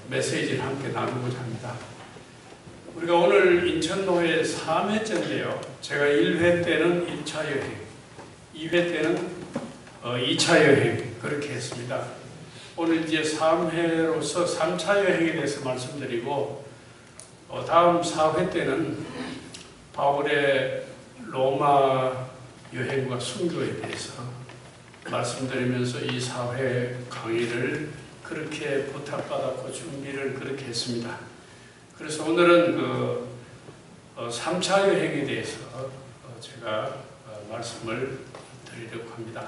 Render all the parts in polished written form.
메시지를 함께 나누고자 합니다. 우리가 오늘 인천노회 3회째인데요. 제가 1회 때는 1차 여행, 2회 때는 2차 여행 그렇게 했습니다. 오늘 이제 3회로서 3차 여행에 대해서 말씀드리고 다음 4회 때는 바울의 로마 여행과 순교에 대해서 말씀드리면서 이 4회 강의를 그렇게 부탁받았고 준비를 그렇게 했습니다. 그래서 오늘은 3차 여행에 대해서 제가 말씀을 드리려고 합니다.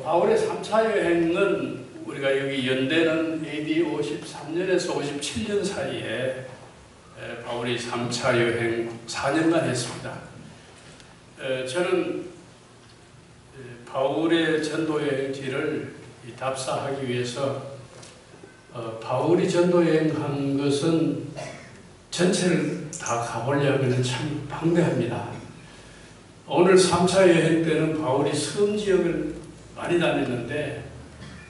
바울의 3차 여행은 우리가 여기 연대는 AD 53년에서 57년 사이에 바울이 3차 여행 4년간 했습니다. 저는 바울의 전도 여행지를 답사하기 위해서 바울이 전도 여행한 것은 전체를 다 가보려면 참 방대합니다. 오늘 3차 여행 때는 바울이 섬 지역을 많이 다녔는데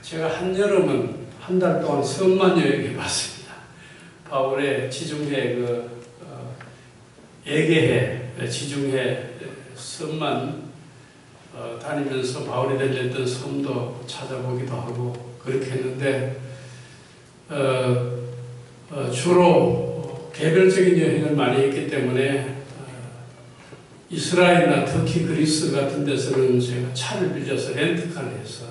제가 한여름은 한 달 동안 섬만 여행해 봤습니다. 바울의 지중해 에게해 지중해 섬만 다니면서 바울이 들렸던 섬도 찾아보기도 하고 그렇게 했는데 주로 개별적인 여행을 많이 했기 때문에 이스라엘이나 터키, 그리스 같은 데서는 제가 차를 빌려서 렌트카를 해서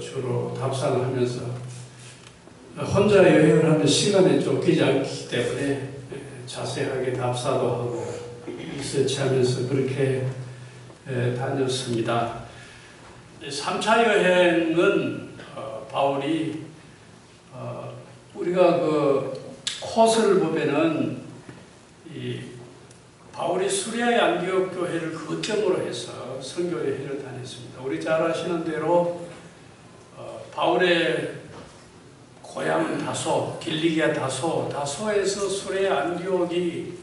주로 답사를 하면서 혼자 여행을 하면 시간에 쫓기지 않기 때문에 자세하게 답사도 하고 리서치하면서 그렇게 다녔습니다. 3차 여행은 바울이 우리가 코스를 보면은 바울이 수리아의 안디옥 교회를 거점으로 해서 선교 여행을 다녔습니다. 우리 잘 아시는 대로 바울의 고향은 다소, 길리기아 다소에서 수리아 안디옥이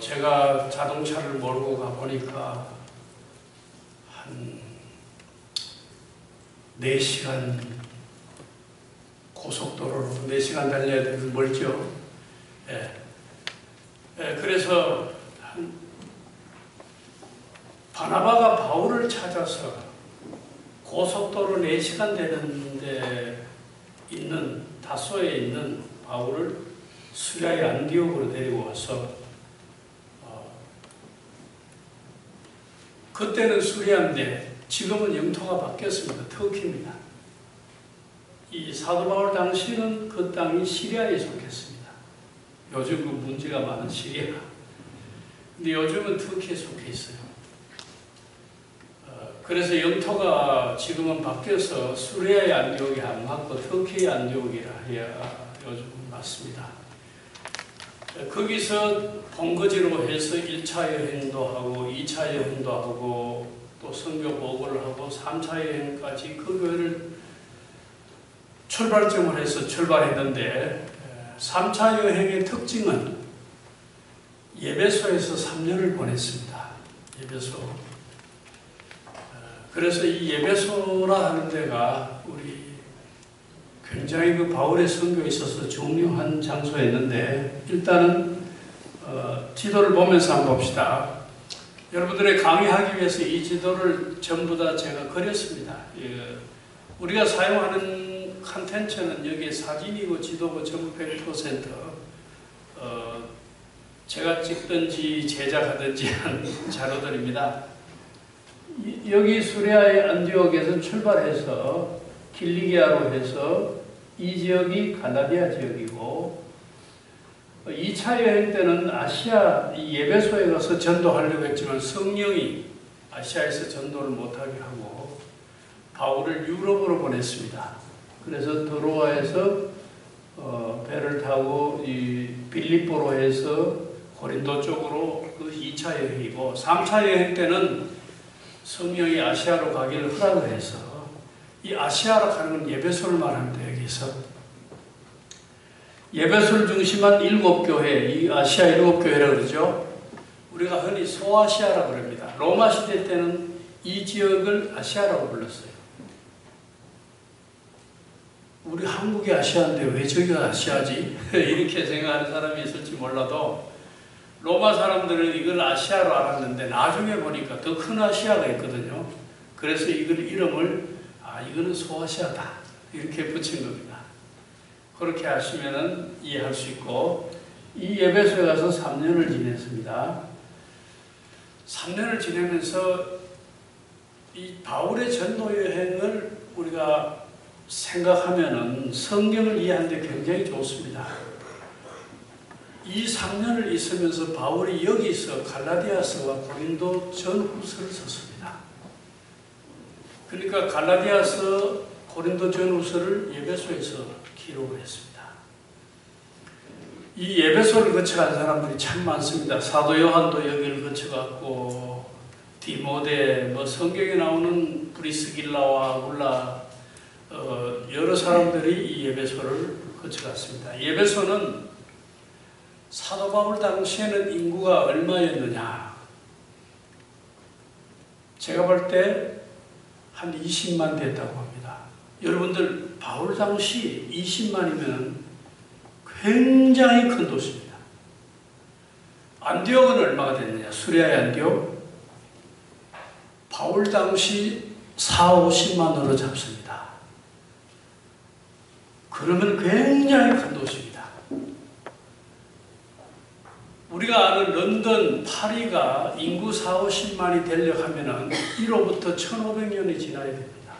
제가 자동차를 몰고 가보니까 한 4시간 고속도로로 4시간 달려야 돼서 멀죠. 그래서 바나바가 바울을 찾아서 고속도로 4시간 되는 데 있는 다소에 있는 바울을 수리아의 안디옥으로 데리고 와서 그때는 수리아인데 지금은 영토가 바뀌었습니다. 터키입니다. 이 사도 바울 당시는 그 땅이 시리아에 속했습니다. 요즘 그 문제가 많은 시리아. 근데 요즘은 터키에 속해 있어요. 그래서 영토가 지금은 바뀌어서 수리아의 안디옥이 안 맞고 터키의 안디옥이라 해야 요즘 맞습니다. 거기서 본거지로 해서 1차 여행도 하고 2차 여행도 하고 또 선교 보고를 하고 3차 여행까지 그 교회를 출발점을 해서 출발했는데 3차 여행의 특징은 예배소에서 3년을 보냈습니다. 예배소. 그래서 이 예배소라 하는 데가 우리 굉장히 바울의 선교에 있어서 중요한 장소였는데 일단은 지도를 보면서 한번 봅시다. 여러분들의 강의하기 위해서 이 지도를 전부 다 제가 그렸습니다. 우리가 사용하는 컨텐츠는 여기에 사진이고 지도고 전부 100% 제가 찍든지 제작하든지 한 자료들입니다. 여기 수리아의 안디옥에서 출발해서 길리기아로 해서 이 지역이 갈라디아 지역이고 2차 여행 때는 아시아 예배소에 가서 전도하려고 했지만 성령이 아시아에서 전도를 못하게 하고 바울을 유럽으로 보냈습니다. 그래서 드로아에서 배를 타고 이 빌립보로 해서 고린도 쪽으로 그 2차 여행이고 3차 여행 때는 성령이 아시아로 가기를 허락을 해서 이 아시아로 가는 건 예배소를 말합니다. 여기서 예배소를 중심한 7교회, 이 아시아 7교회라고 그러죠. 우리가 흔히 소아시아라고 그럽니다. 로마 시대 때는 이 지역을 아시아라고 불렀어요. 우리 한국이 아시아인데 왜 저기가 아시아지? 이렇게 생각하는 사람이 있을지 몰라도 로마 사람들은 이걸 아시아로 알았는데 나중에 보니까 더 큰 아시아가 있거든요. 그래서 이걸 이름을 이거는 소아시아다 이렇게 붙인 겁니다. 그렇게 하시면은 이해할 수 있고, 이 에베소에 가서 3년을 지냈습니다. 3년을 지내면서 이 바울의 전도 여행을 우리가 생각하면은 성경을 이해하는데 굉장히 좋습니다. 이 3년을 있으면서 바울이 여기서 갈라디아서와 고린도 전후서를 썼습니다. 그러니까 갈라디아서, 고린도 전후서를 에베소에서 기록을 했습니다. 이 에베소를 거쳐간 사람들이 참 많습니다. 사도 요한도 여기를 거쳐갔고, 디모데, 성경에 나오는 브리스길라와 아굴라, 여러 사람들이 이 에베소를 거쳐갔습니다. 이 에베소는 사도 바울 당시에는 인구가 얼마였느냐? 제가 볼 때 한 20만 됐다고 합니다. 여러분들, 바울 당시 20만이면 굉장히 큰 도시입니다. 안디옥은 얼마가 됐느냐? 수리아의 안디옥? 바울 당시 4, 50만으로 잡습니다. 그러면 굉장히 큰 도시입니다. 우리가 아는 런던, 파리가 인구 4, 50만이 되려고 하면 1호부터 1500년이 지나야 됩니다.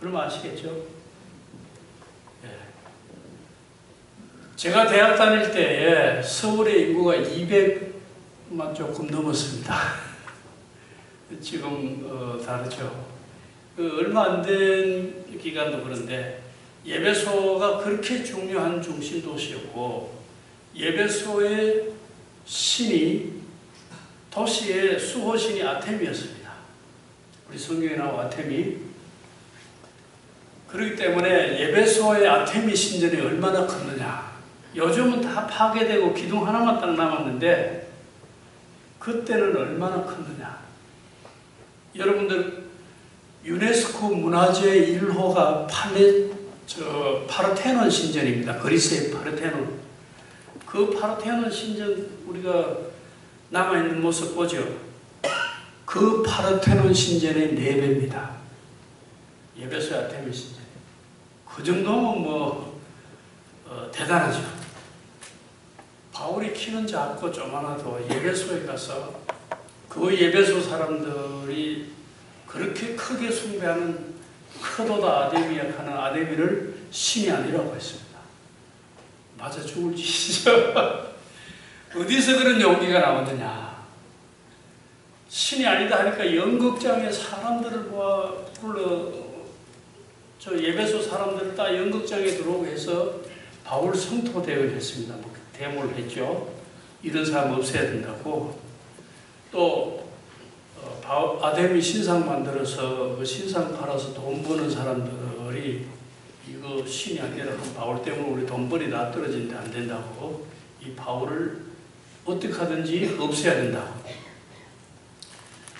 그럼 아시겠죠? 예. 제가 대학 다닐 때에 서울의 인구가 200만 조금 넘었습니다. 지금 다르죠. 얼마 안 된 기간도 그런데 에베소가 그렇게 중요한 중심 도시였고, 에베소의 신이, 도시의 수호신이 아테미였습니다. 우리 성경에 나온 아테미. 그렇기 때문에 에베소의 아테미 신전이 얼마나 컸느냐. 요즘은 다 파괴되고 기둥 하나만 딱 남았는데 그때는 얼마나 컸느냐. 여러분들, 유네스코 문화재 1호가 파르테논 신전입니다. 그리스의 파르테논. 그 파르테논 신전 우리가 남아있는 모습 보죠. 그 파르테논 신전의 4배입니다. 에베소의 아테미 신전. 그 정도면 대단하죠. 바울이 키는 작고 조만하도 에베소에 가서 그 에베소 사람들이 그렇게 크게 숭배하는 크도다 아데미야 하는 아데미를 신이 아니라고 했습니다. 맞아 죽을 짓이죠. 어디서 그런 용기가 나오느냐. 신이 아니다 하니까 연극장에 사람들을 불러, 에베소 사람들을 다 연극장에 들어오게 해서 바울 성토 대회를 했습니다. 데모를 했죠. 이런 사람 없애야 된다고. 또 아데미 신상 만들어서 그 신상 팔아서 돈 버는 사람들이 이거 신이 아니라 바울 때문에 우리 돈벌이 다 떨어지는데 안 된다고, 이 바울을 어떻게 하든지 없애야 된다고.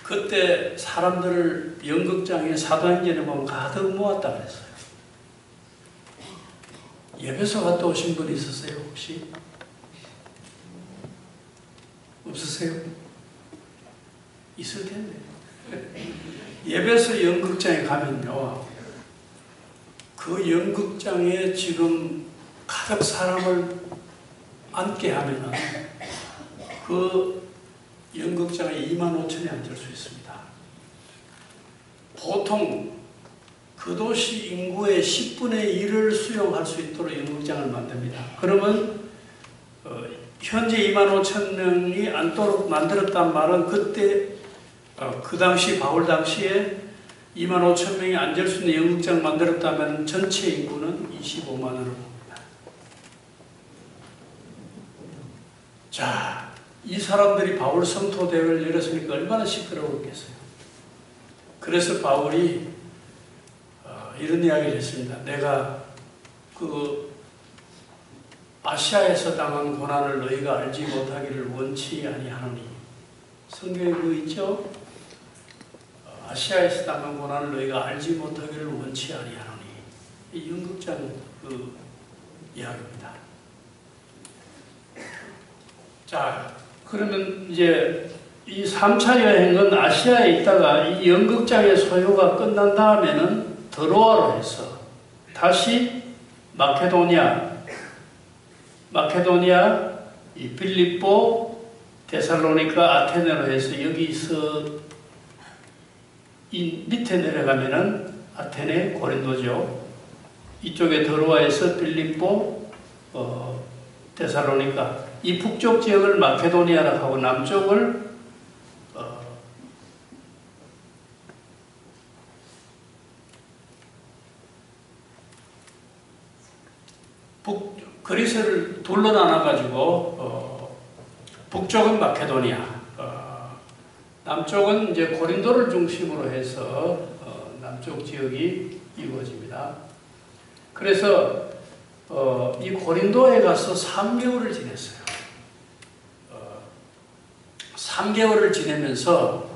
그때 사람들을 연극장에 사도행전에 보면 가득 모았다 그랬어요. 에베소 갔다 오신 분 있으세요 혹시? 없으세요? 있을 텐데. 에베소 연극장에 가면요, 그 연극장에 지금 가득 사람을 앉게 하면은 그 연극장에 25,000이 앉을 수 있습니다. 보통 그 도시 인구의 10분의 1을 수용할 수 있도록 연극장을 만듭니다. 그러면 현재 25,000명이 앉도록 만들었단 말은 그때 그 당시 바울 당시에 25,000명이 앉을 수 있는 연극장 만들었다면 전체 인구는 25만으로 봅니다. 자, 이 사람들이 바울 성토 대회를 열었으니까 얼마나 시끄러웠겠어요. 그래서 바울이 이런 이야기를 했습니다. 내가 그 아시아에서 당한 고난을 너희가 알지 못하기를 원치 아니하노니. 성경에 그거 있죠? 아시아에서 당한 고난을 너희가 알지 못하기를 원치 아니하노니. 이 연극장 그 이야기입니다. 자, 그러면 이제 이 3차 여행은 아시아에 있다가 이 연극장의 소요가 끝난 다음에는 드로아로 해서 다시 마케도니아, 이 빌립보, 데살로니가, 아테네로 해서 여기서 이 밑에 내려가면은 아테네, 고린도죠. 이쪽에 드로아에서 빌립보, 데살로니가, 이 북쪽 지역을 마케도니아라고 하고 남쪽을 그리스를 둘로 나눠가지고 북쪽은 마케도니아, 남쪽은 이제 고린도를 중심으로 해서 남쪽 지역이 이루어집니다. 그래서 이 고린도에 가서 3개월을 지냈어요. 3개월을 지내면서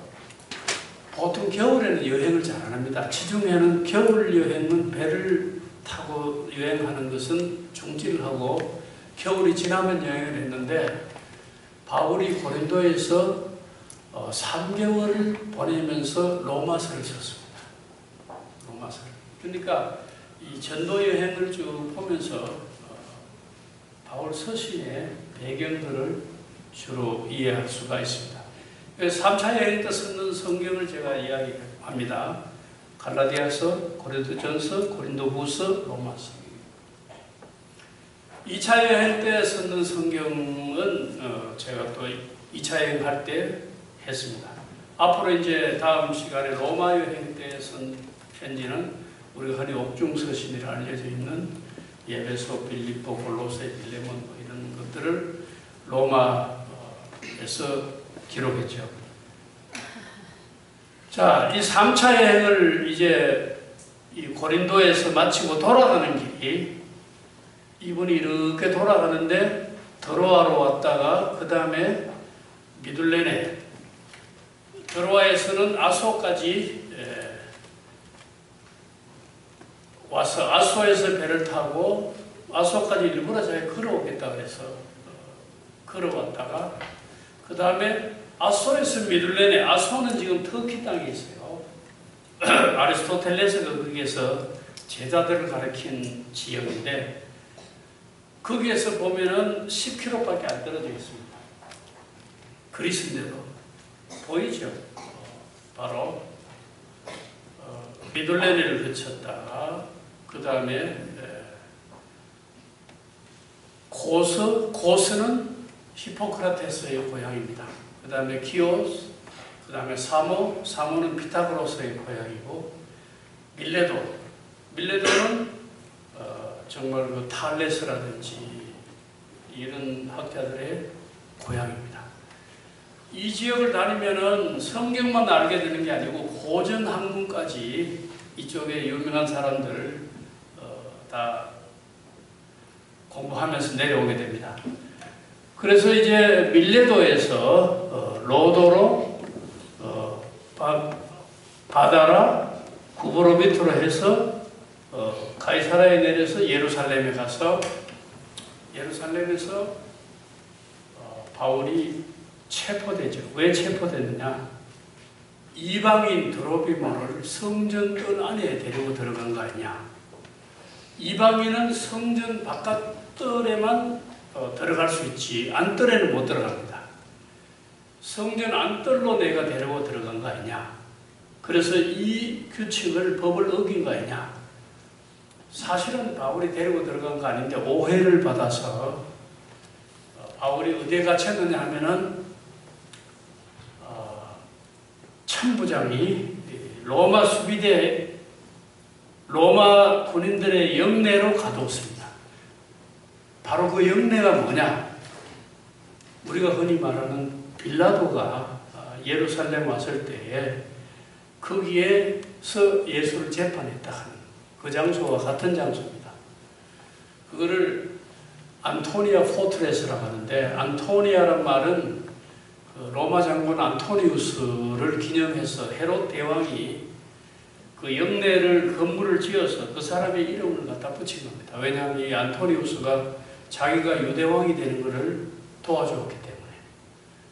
보통 겨울에는 여행을 잘 안 합니다. 지중해는 겨울 여행은 배를 타고 여행하는 것은 중지를 하고 겨울이 지나면 여행을 했는데 바울이 고린도에서 3개월을 보내면서 로마서를 썼습니다. 로마서를. 그러니까 이 전도 여행을 쭉 보면서 바울 서신의 배경들을 주로 이해할 수가 있습니다. 3차 여행 때 쓰는 성경을 제가 이야기합니다. 갈라디아서, 고린도전서, 고린도후서, 로마서. 2차 여행 때 쓰는 성경은 제가 또 2차 여행 할 때 했습니다. 앞으로 이제 다음 시간에 로마 여행 때 쓴 편지는 우리가 흔히 옥중서신이라 알려져 있는 예배소, 빌립보, 골로새, 빌레몬 이런 것들을 로마에서 기록했죠. 자, 이 3차 여행을 이제 이 고린도에서 마치고 돌아가는 길이 이분이 이렇게 돌아가는데 드로아로 왔다가 그 다음에 미둘레네, 드로아에서는 아소까지 와서 아소에서 배를 타고 아소까지 일부러 잘 걸어오겠다 그래서 걸어왔다가 그 다음에 아소에서 미둘레네, 아소는 지금 터키 땅에 있어요. 아리스토텔레스가 거기에서 제자들을 가르친 지역인데 거기에서 보면은 10km밖에 안 떨어져 있습니다. 그리스인데도 보이죠? 바로 미둘레네를 거쳤다가 그 다음에 고스는 히포크라테스의 고향입니다. 그 다음에 키오스, 그 다음에 사모는 피타고라스의 고향이고 밀레도는 정말 그 탈레스라든지 이런 학자들의 고향입니다. 이 지역을 다니면은 성경만 알게 되는 게 아니고 고전 학문까지 이쪽에 유명한 사람들 다 공부하면서 내려오게 됩니다. 그래서 이제 밀레도에서 로도로 바다라 구브로비트로 해서 가이사라에 내려서 예루살렘에 가서 예루살렘에서 바울이 체포되죠. 왜 체포됐느냐? 이방인 드로비모를 성전권 안에 데리고 들어간 거 아니냐? 이방인은 성전 바깥뜰에만 들어갈 수 있지 안뜰에는 못 들어갑니다. 성전 안뜰로 내가 데리고 들어간 거 아니냐? 그래서 이 규칙을 법을 어긴 거 아니냐? 사실은 바울이 데리고 들어간 거 아닌데 오해를 받아서 바울이 어디에 갇혔느냐 하면은 참부장이 로마 수비대 로마 군인들의 영내로 가두었습니다. 바로 그 영내가 뭐냐? 우리가 흔히 말하는 빌라도가 예루살렘 왔을 때에 거기에서 예수를 재판했다 하는 그 장소와 같은 장소입니다. 그거를 안토니아 포트레스라고 하는데 안토니아란 말은 그 로마 장군 안토니우스를 기념해서 헤롯 대왕이 그 영내를 건물을 지어서 그 사람의 이름을 갖다 붙인 겁니다. 왜냐하면 이 안토니우스가 자기가 유대왕이 되는 것을 도와줬기 때문에,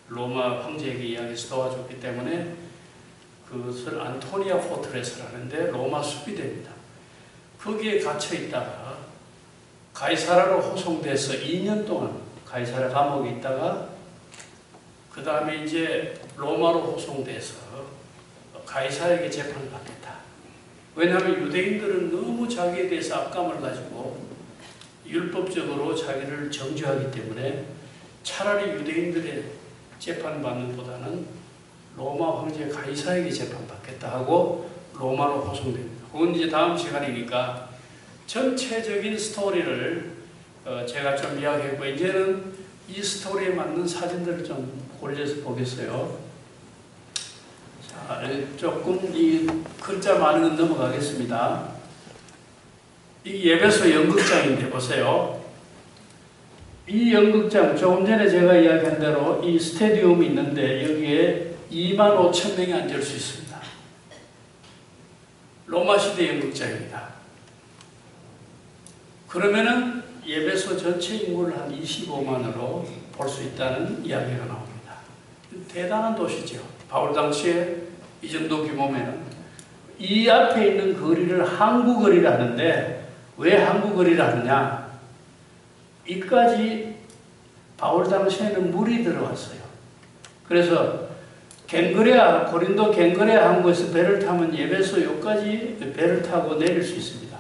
로마 황제에게 이야기해서 도와줬기 때문에 그것을 안토니아 포트레스라는데 로마 숲이 됩니다. 거기에 갇혀 있다가 가이사라로 호송돼서 2년 동안 가이사라 감옥에 있다가 그 다음에 이제 로마로 호송돼서 가이사에게 재판을 받겠다. 왜냐하면 유대인들은 너무 자기에 대해서 악감을 가지고 율법적으로 자기를 정죄하기 때문에 차라리 유대인들의 재판받는 보다는 로마 황제 가이사에게 재판받겠다 하고 로마로 호송됩니다. 그건 이제 다음 시간이니까 전체적인 스토리를 제가 좀 이야기했고, 이제는 이 스토리에 맞는 사진들을 좀 골라서 보겠어요. 자, 조금 이 글자 많은 건 넘어가겠습니다. 이 예배소 연극장인데 보세요. 이 연극장, 조금 전에 제가 이야기한 대로 이 스테디움이 있는데 여기에 25,000명이 앉을 수 있습니다. 로마 시대 연극장입니다. 그러면은 예배소 전체 인구를 한 25만으로 볼 수 있다는 이야기가 나옵니다. 대단한 도시죠. 바울 당시에 이 정도 규모면은. 이 앞에 있는 거리를 항구거리라 하는데, 왜 항구거리라 하느냐? 이까지 바울 당시에는 물이 들어왔어요. 그래서 갱그레아, 고린도 갱그레아 항구에서 배를 타면 예배소 여기까지 배를 타고 내릴 수 있습니다.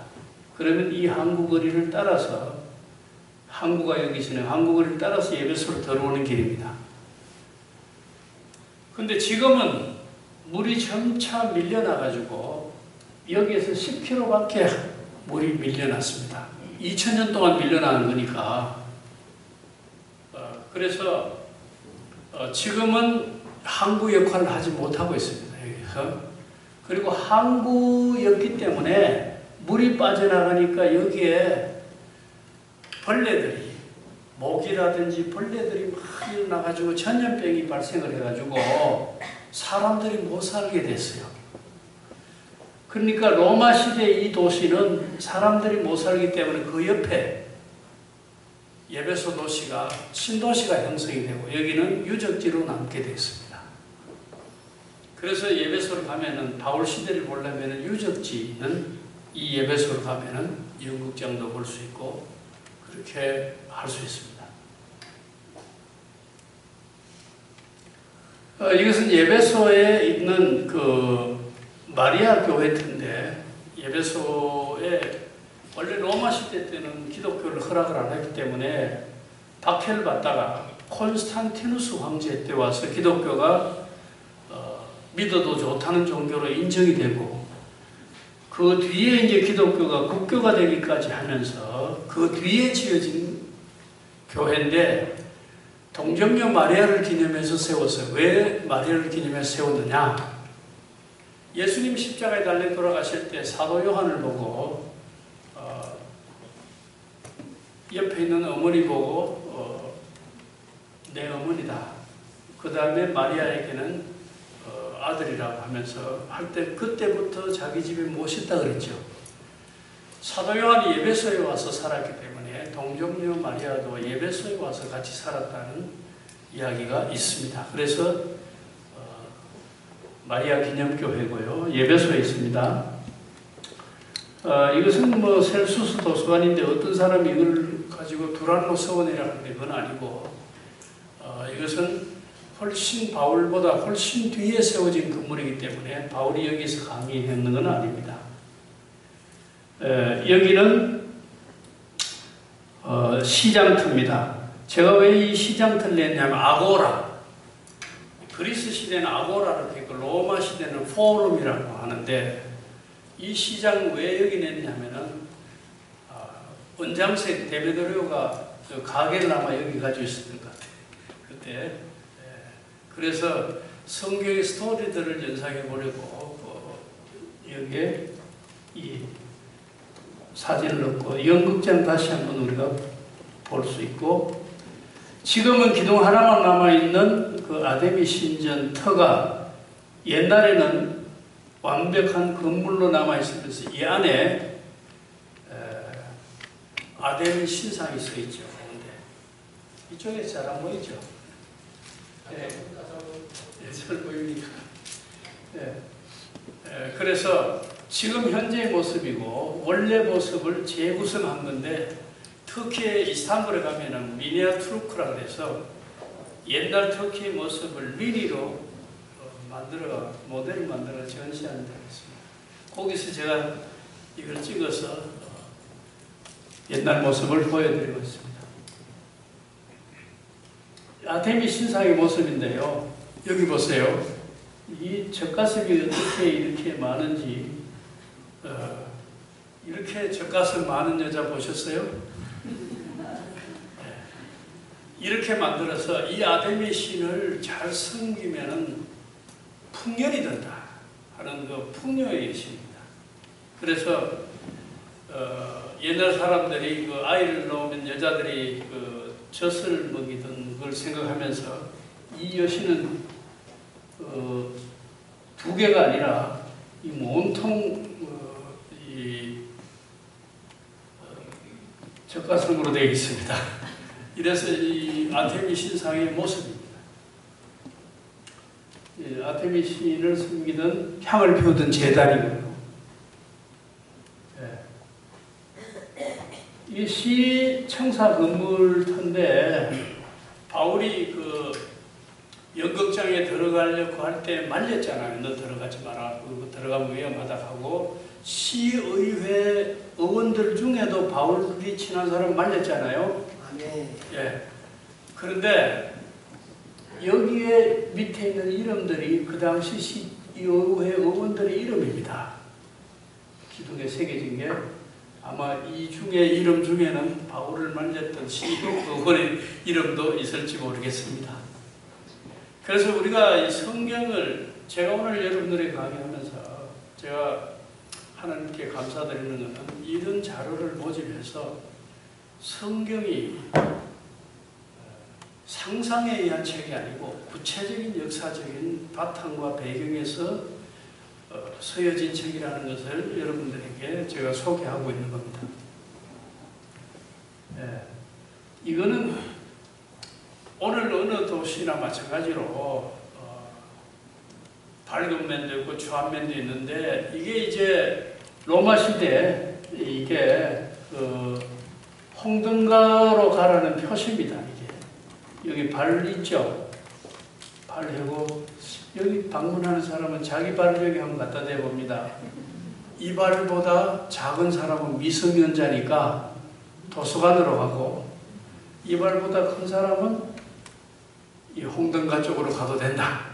그러면 이 항구거리를 따라서, 항구가 여기 있으니 항구거리를 따라서 예배소로 들어오는 길입니다. 근데 지금은 물이 점차 밀려나가지고 여기에서 10km밖에 물이 밀려났습니다. 2000년 동안 밀려나는 거니까. 그래서 지금은 항구 역할을 하지 못하고 있습니다. 여기서. 그리고 항구였기 때문에 물이 빠져나가니까 여기에 벌레들이, 모기라든지 벌레들이 막 일어나가지고 전염병이 발생을 해가지고 사람들이 못 살게 됐어요. 그러니까 로마 시대 이 도시는 사람들이 못 살기 때문에 그 옆에 예배소 도시가, 신도시가 형성이 되고 여기는 유적지로 남게 됐습니다. 그래서 예배소를 가면은, 바울 시대를 보려면은 유적지는 이 예배소를 가면은 연극장도 볼 수 있고 그렇게 할 수 있습니다. 이것은 예배소에 있는 그 마리아 교회인데, 예배소에 원래 로마 시대 때는 기독교를 허락을 안 했기 때문에 박해를 받다가 콘스탄티누스 황제 때 와서 기독교가 믿어도 좋다는 종교로 인정이 되고, 그 뒤에 이제 기독교가 국교가 되기까지 하면서 그 뒤에 지어진 교회인데, 동정녀 마리아를 기념해서 세웠어요. 왜 마리아를 기념해서 세웠느냐? 예수님 십자가에 달려 돌아가실 때 사도 요한을 보고 옆에 있는 어머니 보고 내 어머니다. 그 다음에 마리아에게는 아들이라고 하면서 할 때, 그때부터 자기 집에 모셨다 그랬죠. 사도 요한이 예배소에 와서 살았기 때문에 동정녀 마리아도 예배소에 와서 같이 살았다는 이야기가 있습니다. 그래서 마리아 기념교회고요. 예배소에 있습니다. 이것은 뭐 셀수스 도서관인데 어떤 사람이 이걸 가지고 두란노 서원이라는데 그건 아니고, 이것은 훨씬 바울보다 훨씬 뒤에 세워진 건물이기 때문에 바울이 여기서 강의했는 건 아닙니다. 여기는 시장터입니다. 제가 왜 이 시장터를 냈냐면 아고라, 그리스 시대는 아고라라고 했고 로마 시대는 포럼이라고 하는데, 이 시장 왜 여기 냈냐면은 은장색 데메드리오가 가게를 아마 여기 가지고 있었던 것 같아요. 그때. 그래서 성경의 스토리들을 연상해 보려고 여기에 이 사진을 넣고 연극장 다시 한번 우리가 볼 수 있고, 지금은 기둥 하나만 남아있는 그 아데미 신전 터가 옛날에는 완벽한 건물로 남아있으면서 이 안에 아덴 신상이 서 있죠. 이쪽에 잘 안 보이죠? 네. 잘 보입니까? 네. 그래서 지금 현재의 모습이고 원래 모습을 재구성한 건데 터키의 이스탄불에 가면은 미니아투르크라 그래서 옛날 터키의 모습을 미니로 모델을 만들어 전시하는 데가 있습니다. 거기서 제가 이걸 찍어서 옛날 모습을 보여드리고 있습니다. 아테미 신상의 모습인데요. 여기 보세요. 이 젖가슴이 어떻게 이렇게 많은지, 이렇게 젖가슴 많은 여자 보셨어요? 이렇게 만들어서 이 아테미 신을 잘 섬기면은 풍년이 된다 하는 그 풍요의 신입니다. 그래서 옛날 사람들이 그 아이를 낳으면 여자들이 그 젖을 먹이던 걸 생각하면서 이 여신은 두 개가 아니라 이 온통 젖가슴으로 되어 있습니다. 이래서 이 아테미 신상의 모습입니다. 아테미 신을 섬기던 향을 피우던 제단이고요. 이 시 청사 건물터인데 바울이 그 연극장에 들어가려고 할 때 말렸잖아요. 너 들어가지 마라. 들어가면 위험하다 하고 시의회 의원들 중에도 바울이 친한 사람 말렸잖아요. 네. 예. 그런데 여기에 밑에 있는 이름들이 그 당시 시의회 의원들의 이름입니다. 기둥에 새겨진 게 아마 이 중에 이름 중에는 바울을 만졌던 시의원의 이름도 있을지 모르겠습니다. 그래서 우리가 이 성경을 제가 오늘 여러분들에게 강의하면서 제가 하나님께 감사드리는 것은 이런 자료를 모집해서 성경이 상상에 의한 책이 아니고 구체적인 역사적인 바탕과 배경에서 서여진 책이라는 것을 여러분들에게 제가 소개하고 있는 겁니다. 이거는 오늘 어느 도시나 마찬가지로 밝은 면도 있고 추한 면도 있는데 이게 이제 로마 시대 이게 홍등가로 가라는 표시입니다. 이게 여기 발 있죠? 발 해고 여기 방문하는 사람은 자기 발을 여기 한번 갖다 대봅니다. 이 발보다 작은 사람은 미성년자니까 도서관으로 가고 이 발보다 큰 사람은 이 홍등가 쪽으로 가도 된다.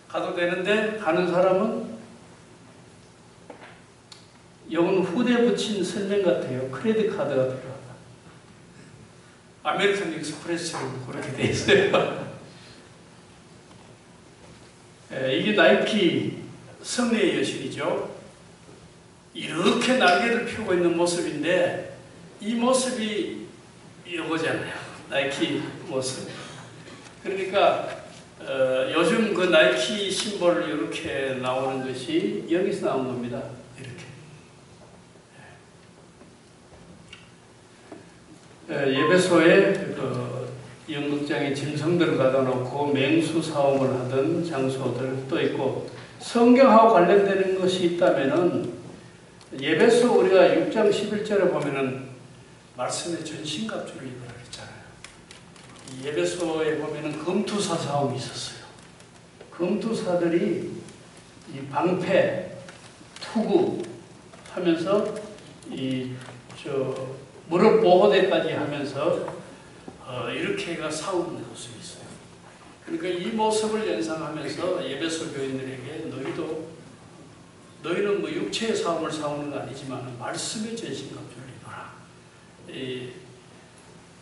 가도 되는데 가는 사람은 이건 후대 붙인 설명 같아요. 크레딧 카드가 필요하다. 아메리칸 익스프레스처럼 그렇게 돼 있어요. 이게 나이키 승리의 여신이죠. 이렇게 날개를 펴고 있는 모습인데 이 모습이 이거잖아요. 나이키 모습. 그러니까 요즘 그 나이키 심볼 이렇게 나오는 것이 여기서 나온 겁니다. 이렇게. 예배소에 그 연극장에 짐승들을 가다 놓고 맹수 사움을 하던 장소들 또 있고 성경하고 관련되는 것이 있다면은 예배소 우리가 6장 11절에 보면은 말씀의 전신갑주를 입으라 했잖아요. 이 예배소에 보면은 검투사 사움이 있었어요. 검투사들이 이 방패, 투구 하면서 무릎 보호대까지 하면서 이렇게가 싸우는 모습이 있어요. 그러니까 이 모습을 연상하면서 예배소 교인들에게 너희는 뭐 육체의 싸움을 싸우는 거 아니지만 말씀의 전신갑주를 입어라.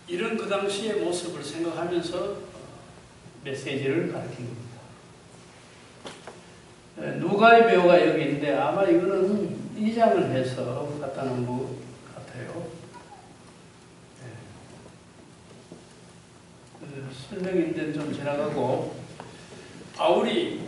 이런 그 당시의 모습을 생각하면서 메시지를 가르친 겁니다. 누가의 묘가 여기 있는데 아마 이거는 이장을 해서 갖다 놓은 것 같아요. 설명인데 좀 지나가고 바울이